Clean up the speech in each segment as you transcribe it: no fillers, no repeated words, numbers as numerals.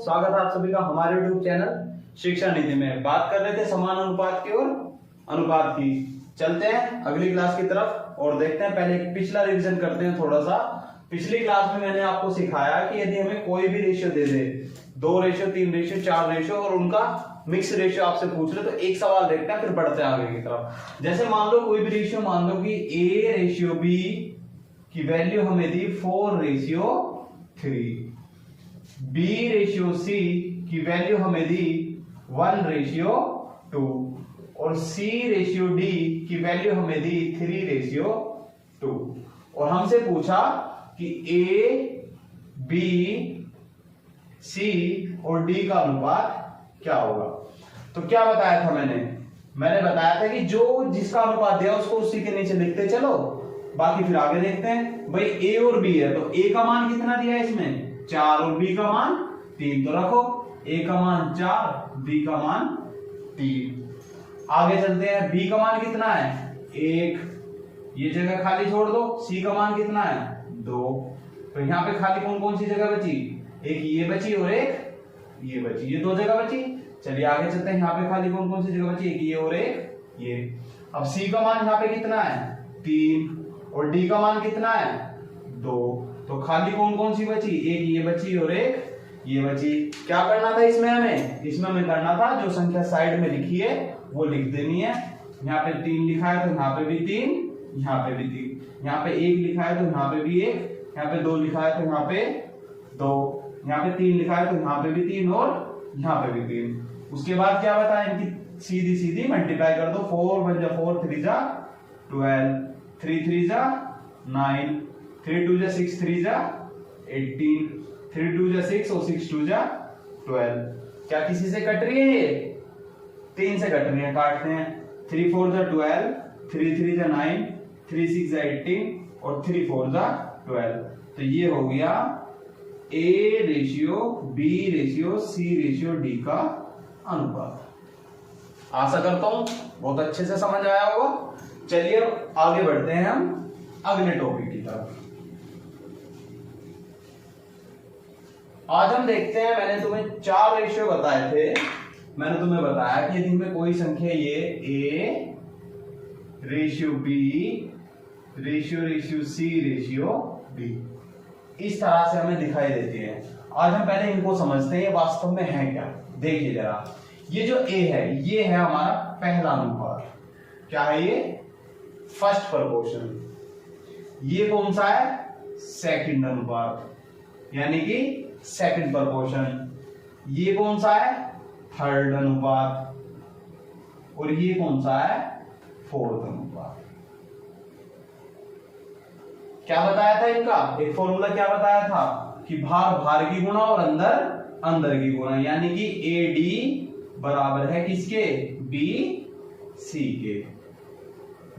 स्वागत है आप सभी का हमारे YouTube चैनल शिक्षा निधि में। बात कर रहे थे समान अनुपात की और अनुपात की। चलते हैं अगली क्लास की तरफ और देखते हैं। पहले पिछला रिवीजन करते हैं थोड़ा सा। पिछली क्लास में मैंने आपको सिखाया कि यदि हमें कोई भी रेशियो दे दे, 2 रेशियो, 3 रेशियो, 4 रेशियो और उनका मिक्स रेशियो आपसे पूछ ले, तो एक सवाल देखते हैं फिर बढ़ते हैं आगे की तरफ। जैसे मान लो कोई भी रेशियो, मान लो कि A रेशियो B की वैल्यू हमें दी 4:3, B रेशियो C की वैल्यू हमें दी 1:2 और C रेशियो D की वैल्यू हमें दी 3:2 और हमसे पूछा कि A, B, C और D का अनुपात क्या होगा। तो क्या बताया था मैंने बताया था कि जो जिसका अनुपात दिया उसको उसी के नीचे लिखते चलो, बाकी फिर आगे देखते हैं। भाई A और B है तो A का मान कितना दिया है इसमें 4 और B का मान 3, तो रखो A का मान 4, B का मान 3। आगे चलते हैं। B का मान कितना है 1, ये जगह खाली छोड़ दो। C का मान कितना है 2, तो यहाँ पे खाली कौन कौन सी जगह बची, एक ये बची और एक ये बची, ये 2 जगह बची। चलिए आगे चलते हैं। यहाँ पे खाली कौन कौन सी जगह बची, एक ये और एक ये। अब C का मान यहाँ पे कितना है 3 और D का मान कितना है 2, तो खाली कौन कौन सी बची, एक ये बची और एक ये बची। क्या करना था इसमें हमें करना था जो संख्या साइड में लिखी है वो लिख देनी है। यहाँ पे 3 लिखा है तो यहाँ पे भी 3, यहाँ पे भी 3, यहाँ पे 1 लिखा है तो यहाँ पे भी 1, यहाँ पे 2 लिखा है तो यहाँ पे 2, यहाँ पे 3 लिखा है तो यहाँ पे भी 3 और यहाँ पे भी 3। उसके बाद क्या बताया, इनकी सीधी मल्टीप्लाई कर दो। 4 1 जा 4, 3 जा 12, 3 3 जा 9, 3 2 जा 6, 3 जा 18, 3 2 जा 6 और 6 2 जा 12। क्या किसी से कट रही है ये, 3 से कट रही है, काटते हैं। 3 4 जा 12, 3 3 जा 9, 3 6 जा 18 और 3 4 जा 12। तो ये हो गया A ratio B ratio C ratio D का अनुपात। आशा करता हूं बहुत अच्छे से समझ आया होगा। चलिए अब आगे बढ़ते हैं हम अगले टॉपिक की तरफ। आज हम देखते हैं, मैंने तुम्हें 4 रेशियो बताए थे। मैंने तुम्हें बताया कि यदि हमें कोई संख्या ये A ratio B ratio C ratio D इस तरह से हमें दिखाई देती है। आज हम पहले इनको समझते हैं ये वास्तव में है क्या। देखिए जरा, ये जो A है ये है हमारा पहला अनुपात। क्या है ये, फर्स्ट प्रोपोर्शन। ये कौन सा है, सेकंड अनुपात, यानी कि सेकंड प्रोपोर्शन। ये कौन सा है, थर्ड अनुपात, और ये कौन सा है, फोर्थ अनुपात। क्या बताया था इनका, एक फॉर्मूला क्या बताया था कि भार की गुणा और अंदर की गुणा, यानी कि AD बराबर है किसके, BC के।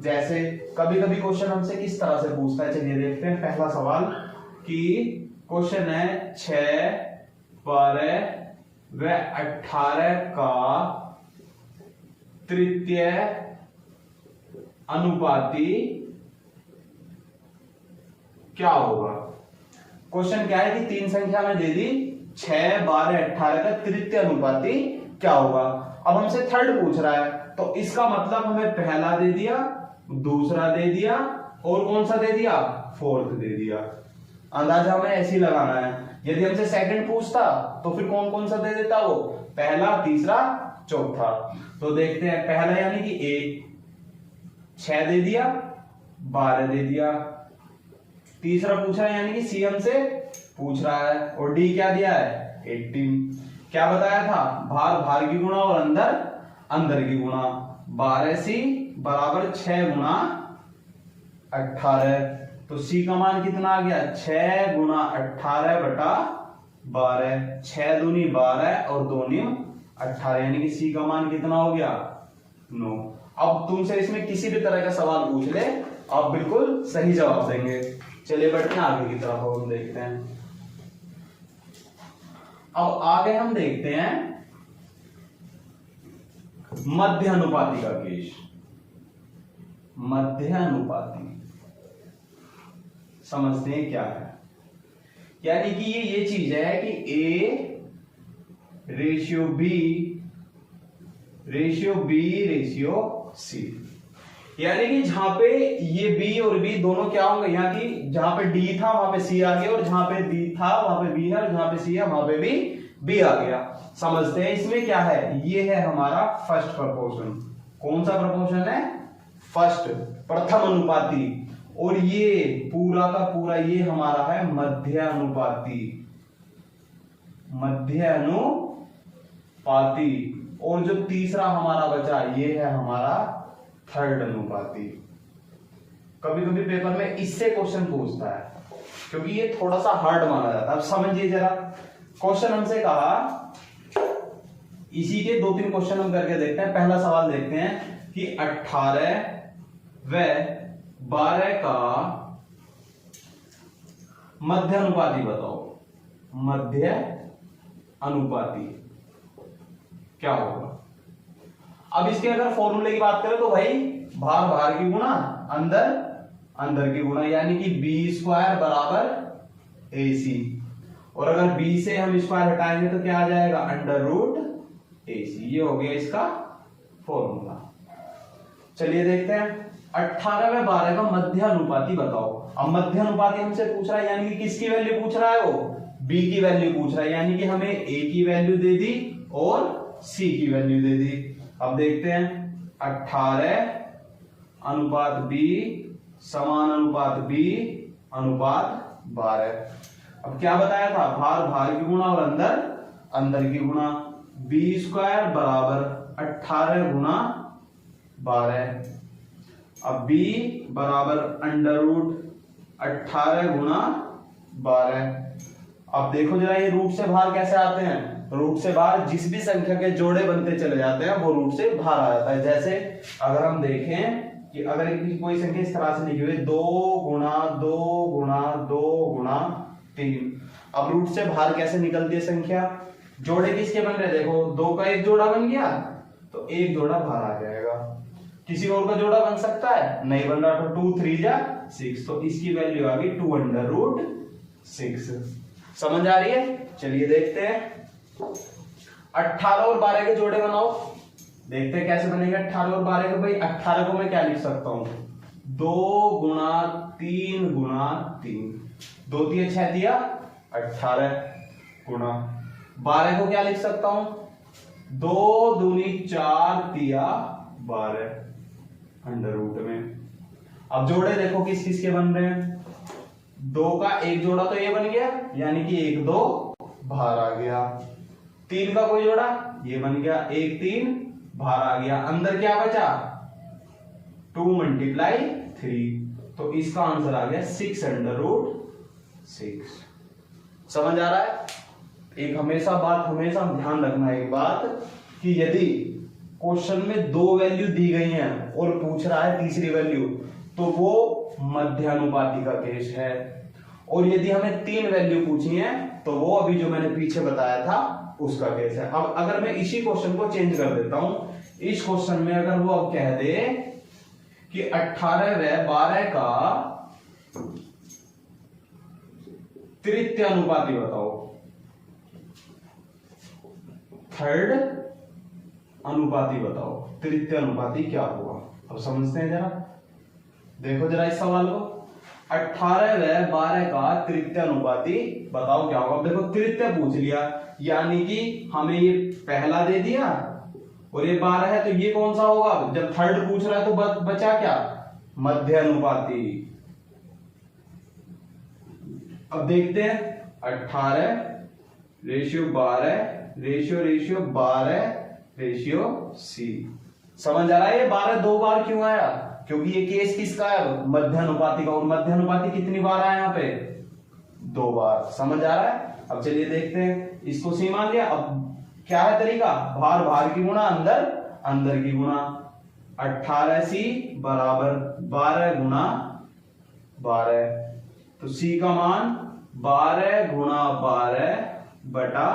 जैसे कभी कभी क्वेश्चन हमसे किस तरह से पूछता है, चलिए देखते हैं। पहला सवाल कि क्वेश्चन है 6, 12 व 18 का तृतीय अनुपाती क्या होगा। क्वेश्चन क्या है कि 3 संख्या में दे दी 6, 12, 18 का तृतीय अनुपाती क्या होगा। अब हमसे थर्ड पूछ रहा है तो इसका मतलब हमें पहला दे दिया, दूसरा दे दिया और कौन सा दे दिया, फोर्थ दे दिया। अंदाजा हमें ऐसे ही लगाना है। यदि हमसे सेकंड पूछता तो फिर कौन कौन सा दे देता, वो पहला, तीसरा, चौथा। तो देखते हैं। पहला यानी कि A 6 दे दिया, 12 दे दिया। तीसरा पूछा है यानी कि C हमसे पूछ रहा है, और D क्या दिया है 18। क्या बताया था, भार की गुणा और अंदर की गुणा। 12C बराबर 6 गुणा 18, तो C का मान कितना आ गया, 6 गुणा 18 बटा 12। 6 दूनी 12 और 2 नी 18, यानी कि C का मान कितना हो गया 9। अब तुमसे इसमें किसी भी तरह का सवाल पूछ ले आप बिल्कुल सही जवाब देंगे। चलिए बढ़ते हैं आगे की तरफ, हम देखते हैं। अब आगे हम देखते हैं मध्य अनुपाती का केस। मध्य अनुपाती समझते हैं क्या है। यानी कि ये चीज है कि A ratio B ratio C. यानी कि जहां पे ये बी और बी दोनों क्या होंगे, यहाँ की जहां पे डी था वहां पे सी आ गया, और जहां पे डी था वहां पे बी है, और जहां पे सी है वहां पे भी बी आ गया। समझते हैं इसमें क्या है, ये है हमारा फर्स्ट प्रपोर्शन। कौन सा प्रपोर्शन है, फर्स्ट, प्रथम अनुपाती। और ये पूरा का पूरा ये हमारा है मध्य अनुपाती, मध्य अनुपाती। और जो तीसरा हमारा बचा ये है हमारा थर्ड अनुपाती। कभी कभी पेपर में इससे क्वेश्चन पूछता है, क्योंकि ये थोड़ा सा हार्ड माना जाता है। अब समझिए जरा, क्वेश्चन हमसे कहा, इसी के 2-3 क्वेश्चन हम करके देखते हैं। पहला सवाल देखते हैं कि 18 व 12 का मध्य अनुपाती बताओ। मध्य अनुपाती क्या होगा। अब इसके अगर फॉर्मूले की बात करें तो भाई भार भार की गुणा अंदर अंदर की गुणा, यानी कि b² बराबर AC। और अगर b से हम स्क्वायर हटाएंगे तो क्या आ जाएगा, √AC। ये हो गया इसका फॉर्मूला। चलिए देखते हैं, 18 में 12 का मध्य अनुपाती बताओ। अब मध्य अनुपाती हमसे पूछ रहा है, यानी कि किसकी वैल्यू पूछ रहा है, वो b की वैल्यू पूछ रहा है। यानी कि हमें a की वैल्यू दे दी और c की वैल्यू दे दी। अब देखते हैं, 18 अनुपात b समान अनुपात b अनुपात 12। अब क्या बताया था, भार भार की गुणा और अंदर अंदर की गुणा। b² बराबर 18 गुणा 12। अब b बराबर √18 गुणा 12। अब देखो जरा, ये रूट से बाहर कैसे आते हैं, रूट से बाहर जिस भी संख्या के जोड़े बनते चले जाते हैं वो रूट से बाहर आ जाता है। जैसे अगर हम देखें कि अगर कोई संख्या इस तरह से लिखी हुई 2 गुणा 2 गुणा 2 गुणा 3, अब रूट से बाहर कैसे निकलती है संख्या, जोड़े किसके बन रहे, देखो 2 का एक जोड़ा बन गया तो एक जोड़ा बाहर आ जाएगा। किसी और का जोड़ा बन सकता है, नहीं बन रहा, तो 2 3 जा 6, तो इसकी वैल्यू आ गई 2√6। समझ आ रही है। चलिए देखते हैं, 18 और 12 के जोड़े बनाओ। देखते हैं कैसे बनेंगे 18 और 12 के। भाई 18 को मैं क्या लिख सकता हूं, 2 गुणा 3 गुणा 3, 2 3 6 दिया 18 गुणा। 12 को क्या लिख सकता हूं, 2 दूनी 4 दिया 12 अंडर रूट में। अब जोड़े देखो किस किस के बन रहे हैं, 2 का एक जोड़ा तो ये बन गया, यानी कि 1 2 बाहर आ गया। 3 का कोई जोड़ा ये बन गया, 1 3 बाहर आ गया। अंदर क्या बचा, 2 × 3, तो इसका आंसर आ गया 6 √6। समझ आ रहा है। एक हमेशा ध्यान रखना एक बात, कि यदि क्वेश्चन में 2 वैल्यू दी गई हैं और पूछ रहा है तीसरी वैल्यू, तो वो मध्यानुपाती का केस है। और यदि हमें 3 वैल्यू पूछी है तो वो अभी जो मैंने पीछे बताया था उसका केस है। अब अगर मैं इसी क्वेश्चन को चेंज कर देता हूं, इस क्वेश्चन में अगर वो अब कह दे कि 18 व 12 का तृतीय अनुपाती बताओ, थर्ड अनुपाती बताओ, तृतीय अनुपाती क्या हुआ। अब समझते हैं जरा, देखो जरा इस सवाल को, 18 व 12 का तृतीय अनुपाती बताओ क्या होगा। अब देखो तृतीय पूछ लिया, यानी कि हमें ये पहला दे दिया और ये 12 है, तो ये कौन सा होगा। जब थर्ड पूछ रहा है तो बचा क्या, मध्य अनुपाती। अब देखते हैं, 18 रेशियो 12 रेशियो 12 रेशियो C। समझ आ रहा है। ये 12 2 बार क्यों आया, क्योंकि ये केस किसका है, मध्य अनुपाती का। और मध्य अनुपाती कितनी बार आया यहाँ पे, 2 बार। समझ आ रहा है। अब चलिए देखते हैं, इसको C मान लिया। अब क्या है तरीका, भार भार की गुणा अंदर अंदर की गुणा। 18C बराबर 12 गुणा 12, तो C का मान 12 गुणा 12 बटा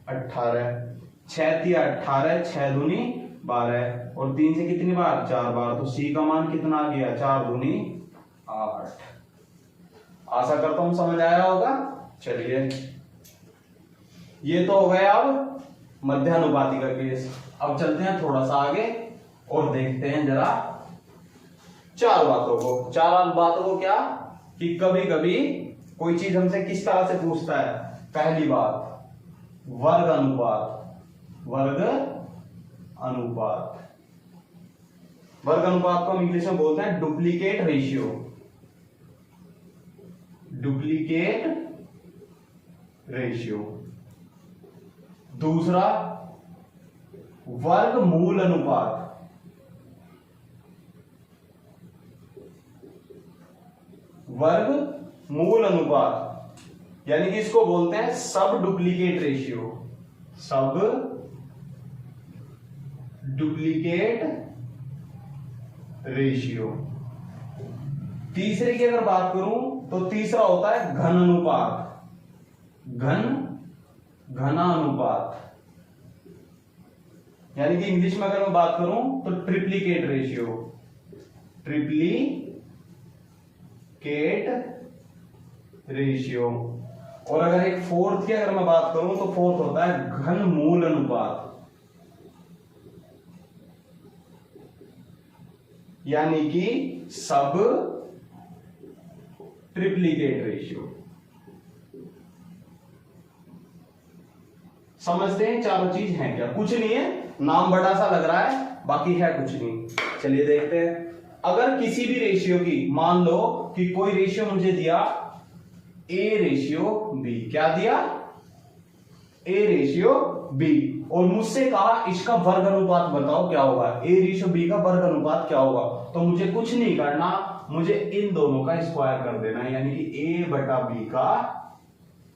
18। 6 3 18, 6 दूनी 12, और 3 से कितनी बार, 4 बार, तो C का मान कितना आ गया, 4 दूनी 8। आशा करता हूं समझ आया होगा। चलिए ये तो हो गया अब मध्यानुपाती का केस। अब चलते हैं थोड़ा सा आगे और देखते हैं जरा चार बातों को। चार बातों को क्या कि कभी कभी कोई चीज हमसे किस तरह से पूछता है। पहली बात वर्ग अनुपात। वर्ग अनुपात, वर्ग अनुपात को हम इंग्लिश में बोलते हैं डुप्लीकेट रेशियो। Duplicate ratio. दूसरा वर्गमूल अनुपात। वर्गमूल अनुपात यानी कि इसको बोलते हैं सब डुप्लीकेट रेशियो। सब डुप्लीकेट रेशियो। तीसरे की अगर बात करूं तो तीसरा होता है घन अनुपात। घना अनुपात यानी कि इंग्लिश में अगर मैं बात करूं तो ट्रिप्लीकेट रेशियो। Triplicate ratio. और अगर एक फोर्थ की अगर मैं बात करूं तो फोर्थ होता है घन मूल अनुपात यानी कि सब ट्रिप्लीकेट रेशियो। समझते हैं चारों चीज हैं क्या? कुछ नहीं है, नाम बड़ा सा लग रहा है, बाकी है कुछ नहीं। चलिए देखते हैं। अगर किसी भी रेशियो की, मान लो कि कोई रेशियो मुझे दिया A रेशियो B। क्या दिया? A ratio B। और मुझसे कहा इसका वर्ग अनुपात बताओ क्या होगा। A रेशियो B का वर्ग अनुपात क्या होगा? तो मुझे कुछ नहीं करना, मुझे इन दोनों का स्क्वायर कर देना है, यानी कि A बटा B का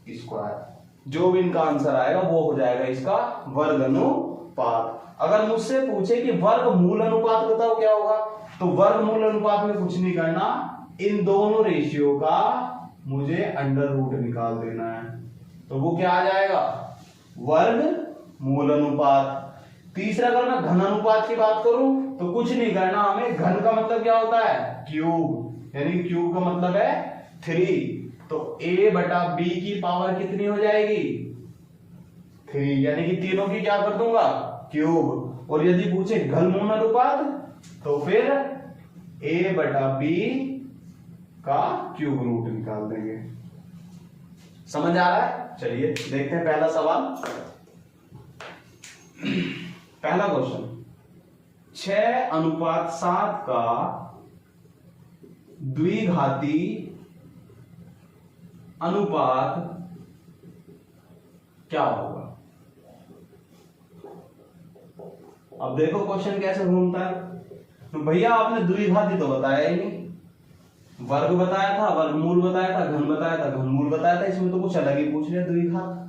स्क्वायर। जो भी इनका आंसर आएगा वो हो जाएगा इसका वर्ग अनुपात। अगर मुझसे पूछे कि वर्गमूल अनुपात बताओ क्या होगा, तो वर्गमूल अनुपात में कुछ नहीं करना, इन दोनों रेशियो का मुझे अंडर रूट निकाल देना है। तो वो क्या आ जाएगा? वर्गमूल अनुपात। तीसरा अगर मैं घन अनुपात की बात करूं तो कुछ नहीं करना हमें। घन का मतलब क्या होता है? क्यूब, यानी क्यूब का मतलब है 3। तो A बटा B की पावर कितनी हो जाएगी? 3, यानी कि तीनों की क्या कर दूंगा? क्यूब। और यदि पूछे घनमूल अनुपात तो फिर A बटा B का क्यूब रूट निकाल देंगे। समझ आ रहा है? चलिए देखते हैं पहला सवाल। पहला क्वेश्चन, 6:7 का द्विघाती अनुपात क्या होगा? अब देखो क्वेश्चन कैसे घूमता है। तो भैया आपने द्विघाती तो बताया ही नहीं। वर्ग बताया था, वर्गमूल बताया था, घन बताया था, घनमूल बताया था, इसमें तो कुछ अलग ही पूछ लिया। द्विघात,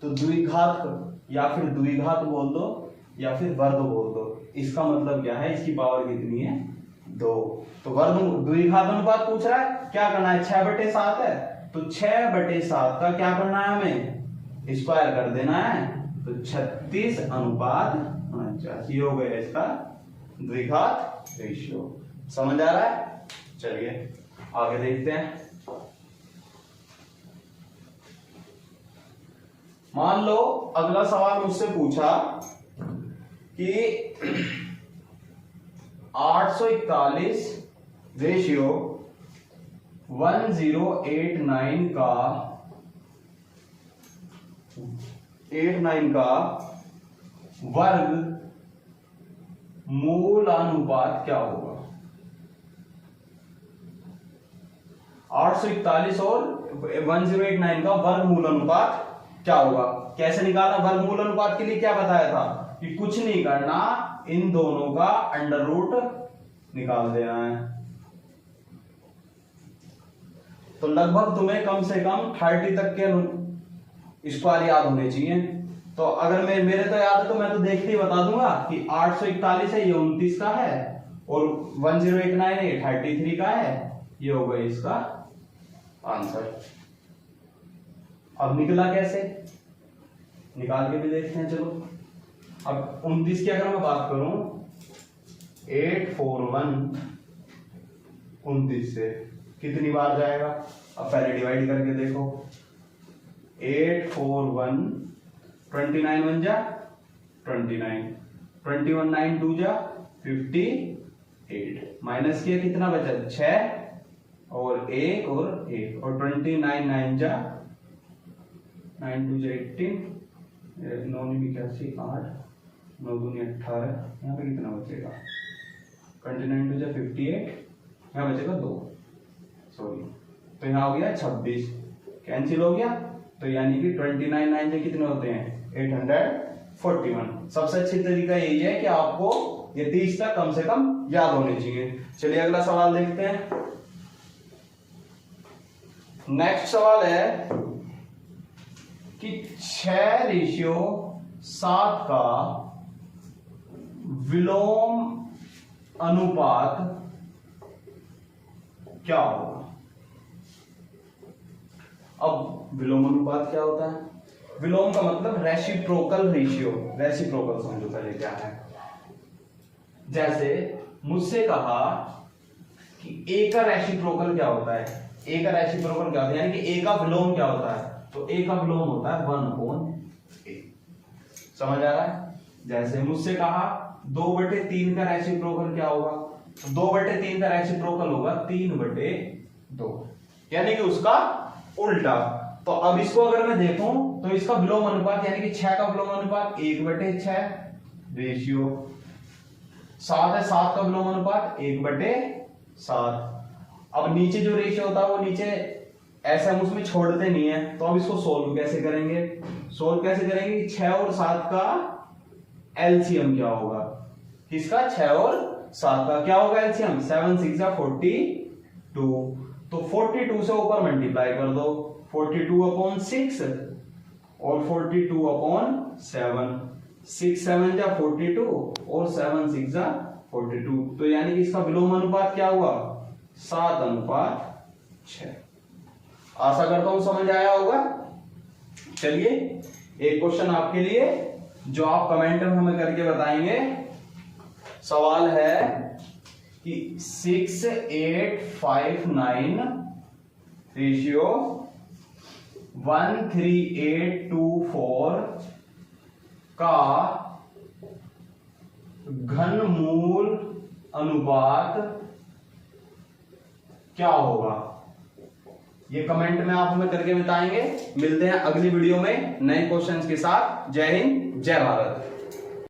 तो द्विघात या फिर द्विघात बोल दो या फिर वर्ग बोल दो। इसका मतलब क्या है? इसकी पावर कितनी है? 2। तो वर्ग द्विघात अनुपात पूछ रहा है, क्या करना है? 6/7 है, तो 6/7 का क्या करना है? हमें स्क्वायर कर देना है। तो 36:49 ये हो गया इसका द्विघात रेशियो। समझ आ रहा है? चलिए आगे देखते हैं। मान लो अगला सवाल मुझसे पूछा कि 841 रेशियो 1089 का वर्ग मूल अनुपात क्या होगा? 841 और 1089 का वर्गमूल अनुपात क्या होगा? कैसे निकालना? वर्गमूल अनुपात के लिए क्या बताया था कि कुछ नहीं करना, इन दोनों का अंडर रूट निकाल देना है। तो लगभग तुम्हें कम से कम 30 तक के स्क्वायर याद होने चाहिए। तो अगर मेरे तो याद है तो मैं तो देखते ही बता दूंगा कि 841 है, ये 29 का है, और 1089 है, ये 33 का है। ये होगा इसका आंसर। अब निकला कैसे, निकाल के भी देखते हैं। चलो अब 29 की अगर मैं बात करूं, 841 29 से कितनी बार जाएगा? अब पहले डिवाइड करके देखो। 8 4 1 29 1 जा 29, 21 9 2 जा 58, माइनस किया कितना बचा 6 और 1 और 1 और 29 9 जा 9 2 जा 18, 9 81 8 9 2 18, यहाँ पे कितना बचेगा 29 2 जा 58, यहाँ बचेगा 2, सॉरी, तो यहाँ हो गया 26, कैंसिल हो गया, तो यानी कि 29 9 से कितने होते हैं 841। सबसे अच्छी तरीका यही है कि आपको ये 30 तक कम से कम याद होने चाहिए। चलिए अगला सवाल देखते हैं। नेक्स्ट सवाल है कि 6:7 का विलोम अनुपात क्या होगा। अब विलोम अनुपात क्या होता है, विलोम का मतलब रेसिप्रोकल रेशियो, रेसिप्रोकल समझो पहले क्या है। जैसे मुझसे कहा कि ए का रेसिप्रोकल क्या होता है, ए का रेसिप्रोकल क्या होता है, यानी कि ए का विलोम क्या होता है, तो ए का विलोम होता है 1/a। समझ आ रहा है। जैसे मुझसे कहा 2/3 का रेसिप्रोकल क्या होगा, तो 2/3 का रेसिप्रोकल होगा 3/2, यानी कि उसका उल्टा। तो अब इसको अगर मैं देखूं तो इसका विलोम अनुपात यानी कि 6 का विलोम अनुपात 1/6 रेशियो, 7 है 7 का विलोम अनुपात 1/7। अब नीचे जो रेशियो होता है वो नीचे ऐसे हम उसमें छोड़ते नहीं है, तो अब इसको सोल्व कैसे करेंगे, सोल्व कैसे करेंगे, 6 और 7 का एलसीएम क्या होगा, किसका 6 और 7 का क्या होगा एलसीएम, 7 6 जा 42, तो 42 से ऊपर मल्टीप्लाई कर दो, 42/6 और 42/7, 6 7 जा 42 और 7 6 जा 42, तो यानी कि इसका विलोम अनुपात क्या हुआ 7/6। आशा करता हूं समझ आया होगा। चलिए एक क्वेश्चन आपके लिए जो आप कमेंट में हमें करके बताएंगे। सवाल है कि 6 8 5 9 रेशियो 1 3 8 2 4 का घनमूल अनुपात क्या होगा। ये कमेंट में आप हमें करके बताएंगे। मिलते हैं अगली वीडियो में नए क्वेश्चंस के साथ। जय हिंद, जय भारत।